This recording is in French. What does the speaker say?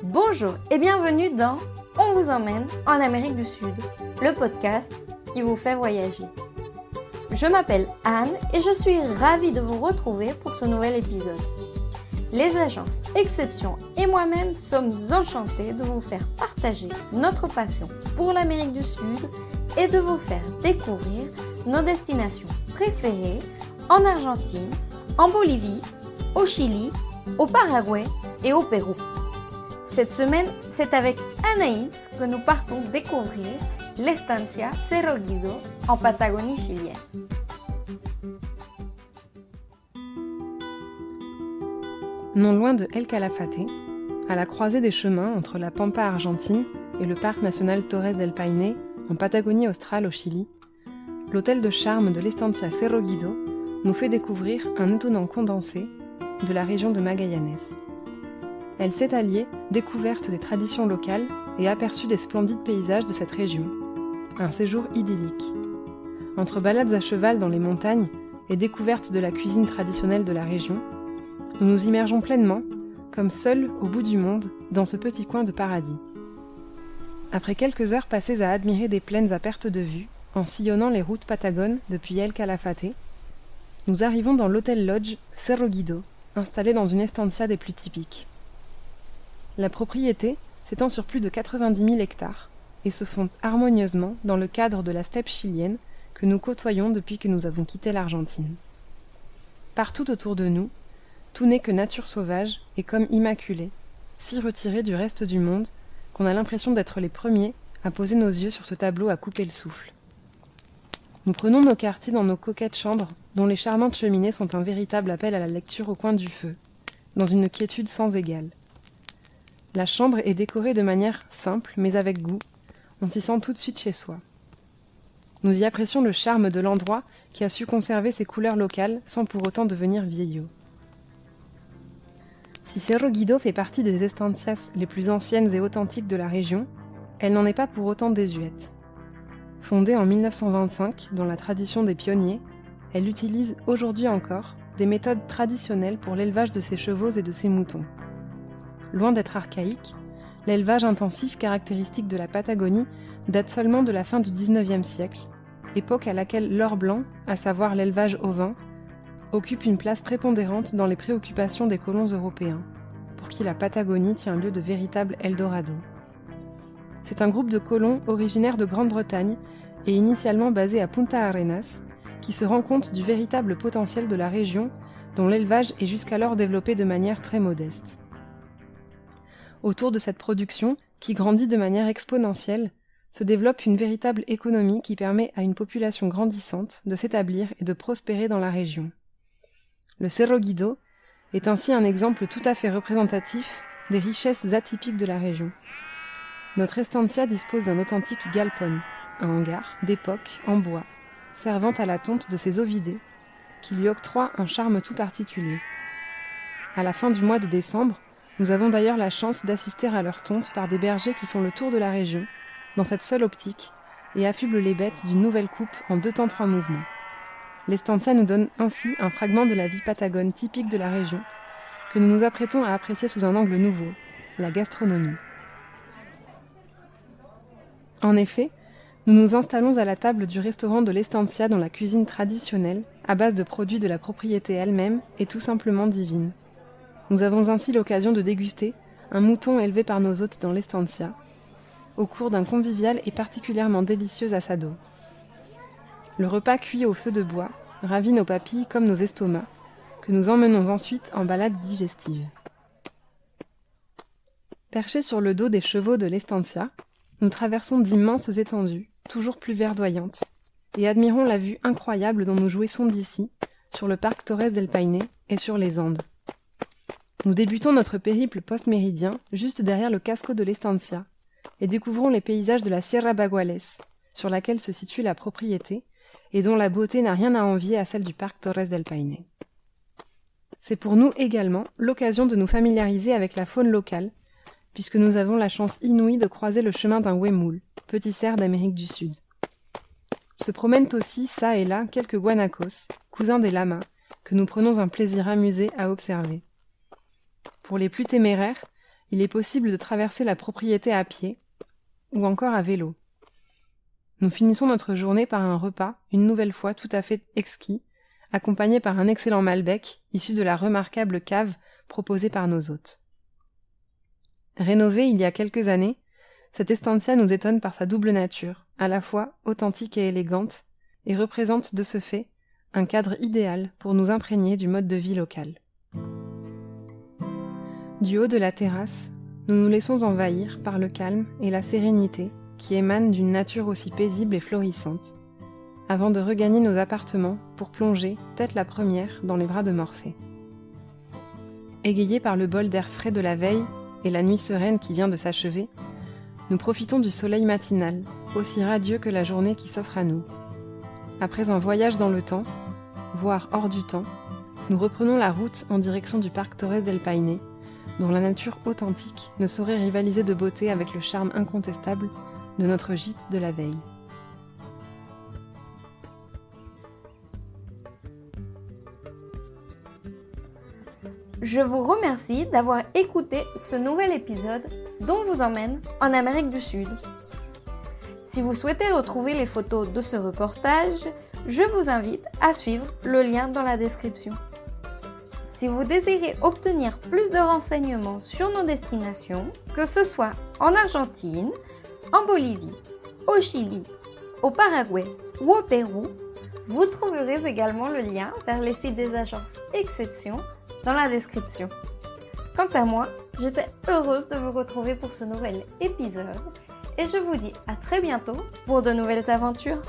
Bonjour et bienvenue dans On vous emmène en Amérique du Sud, le podcast qui vous fait voyager. Je m'appelle Anne et je suis ravie de vous retrouver pour ce nouvel épisode. Les agences Exception et moi-même sommes enchantés de vous faire partager notre passion pour l'Amérique du Sud et de vous faire découvrir nos destinations préférées en Argentine, en Bolivie, au Chili, au Paraguay et au Pérou. Cette semaine, c'est avec Anaïs que nous partons découvrir l'Estancia Cerro Guido en Patagonie chilienne. Non loin de El Calafate, à la croisée des chemins entre la Pampa argentine et le parc national Torres del Paine en Patagonie australe au Chili, l'hôtel de charme de l'Estancia Cerro Guido nous fait découvrir un étonnant condensé de la région de Magallanes. Elle s'est alliée découverte des traditions locales et aperçu des splendides paysages de cette région. Un séjour idyllique. Entre balades à cheval dans les montagnes et découverte de la cuisine traditionnelle de la région, nous nous immergeons pleinement, comme seuls au bout du monde, dans ce petit coin de paradis. Après quelques heures passées à admirer des plaines à perte de vue, en sillonnant les routes patagones depuis El Calafate, nous arrivons dans l'hôtel lodge Cerro Guido, installé dans une estancia des plus typiques. La propriété s'étend sur plus de 90 000 hectares et se fond harmonieusement dans le cadre de la steppe chilienne que nous côtoyons depuis que nous avons quitté l'Argentine. Partout autour de nous, tout n'est que nature sauvage et comme immaculée, si retirée du reste du monde qu'on a l'impression d'être les premiers à poser nos yeux sur ce tableau à couper le souffle. Nous prenons nos quartiers dans nos coquettes chambres dont les charmantes cheminées sont un véritable appel à la lecture au coin du feu, dans une quiétude sans égale. La chambre est décorée de manière simple mais avec goût, on s'y sent tout de suite chez soi. Nous y apprécions le charme de l'endroit qui a su conserver ses couleurs locales sans pour autant devenir vieillot. Si Cerro Guido fait partie des estancias les plus anciennes et authentiques de la région, elle n'en est pas pour autant désuète. Fondée en 1925 dans la tradition des pionniers, elle utilise aujourd'hui encore des méthodes traditionnelles pour l'élevage de ses chevaux et de ses moutons. Loin d'être archaïque, l'élevage intensif caractéristique de la Patagonie date seulement de la fin du XIXe siècle, époque à laquelle l'or blanc, à savoir l'élevage ovin, occupe une place prépondérante dans les préoccupations des colons européens, pour qui la Patagonie tient lieu de véritable Eldorado. C'est un groupe de colons originaires de Grande-Bretagne et initialement basé à Punta Arenas, qui se rend compte du véritable potentiel de la région, dont l'élevage est jusqu'alors développé de manière très modeste. Autour de cette production, qui grandit de manière exponentielle, se développe une véritable économie qui permet à une population grandissante de s'établir et de prospérer dans la région. Le Cerro Guido est ainsi un exemple tout à fait représentatif des richesses atypiques de la région. Notre estancia dispose d'un authentique galpon, un hangar d'époque en bois, servant à la tonte de ses ovidés, qui lui octroie un charme tout particulier. À la fin du mois de décembre, nous avons d'ailleurs la chance d'assister à leur tonte par des bergers qui font le tour de la région, dans cette seule optique, et affublent les bêtes d'une nouvelle coupe en 2 temps 3 mouvements. L'Estancia nous donne ainsi un fragment de la vie patagone typique de la région, que nous nous apprêtons à apprécier sous un angle nouveau, la gastronomie. En effet, nous nous installons à la table du restaurant de l'Estancia dont la cuisine traditionnelle, à base de produits de la propriété elle-même, est tout simplement divine. Nous avons ainsi l'occasion de déguster un mouton élevé par nos hôtes dans l'Estancia, au cours d'un convivial et particulièrement délicieux assado. Le repas cuit au feu de bois ravit nos papilles comme nos estomacs, que nous emmenons ensuite en balade digestive. Perchés sur le dos des chevaux de l'Estancia, nous traversons d'immenses étendues, toujours plus verdoyantes, et admirons la vue incroyable dont nous jouissons d'ici, sur le parc Torres del Paine et sur les Andes. Nous débutons notre périple post-méridien juste derrière le casco de l'Estancia et découvrons les paysages de la Sierra Baguales, sur laquelle se situe la propriété et dont la beauté n'a rien à envier à celle du parc Torres del Paine. C'est pour nous également l'occasion de nous familiariser avec la faune locale, puisque nous avons la chance inouïe de croiser le chemin d'un huemul, petit cerf d'Amérique du Sud. Se promènent aussi, çà et là, quelques guanacos, cousins des lamas, que nous prenons un plaisir amusé à observer. Pour les plus téméraires, il est possible de traverser la propriété à pied ou encore à vélo. Nous finissons notre journée par un repas, une nouvelle fois tout à fait exquis, accompagné par un excellent Malbec issu de la remarquable cave proposée par nos hôtes. Rénovée il y a quelques années, cette estancia nous étonne par sa double nature, à la fois authentique et élégante, et représente de ce fait un cadre idéal pour nous imprégner du mode de vie local. Du haut de la terrasse, nous nous laissons envahir par le calme et la sérénité qui émanent d'une nature aussi paisible et florissante, avant de regagner nos appartements pour plonger, tête la première, dans les bras de Morphée. Égayés par le bol d'air frais de la veille et la nuit sereine qui vient de s'achever, nous profitons du soleil matinal, aussi radieux que la journée qui s'offre à nous. Après un voyage dans le temps, voire hors du temps, nous reprenons la route en direction du parc Torres del Paine, dont la nature authentique ne saurait rivaliser de beauté avec le charme incontestable de notre gîte de la veille. Je vous remercie d'avoir écouté ce nouvel épisode d'On vous emmène en Amérique du Sud. Si vous souhaitez retrouver les photos de ce reportage, je vous invite à suivre le lien dans la description. Si vous désirez obtenir plus de renseignements sur nos destinations, que ce soit en Argentine, en Bolivie, au Chili, au Paraguay ou au Pérou, vous trouverez également le lien vers les sites des agences Exception dans la description. Quant à moi, j'étais heureuse de vous retrouver pour ce nouvel épisode et je vous dis à très bientôt pour de nouvelles aventures.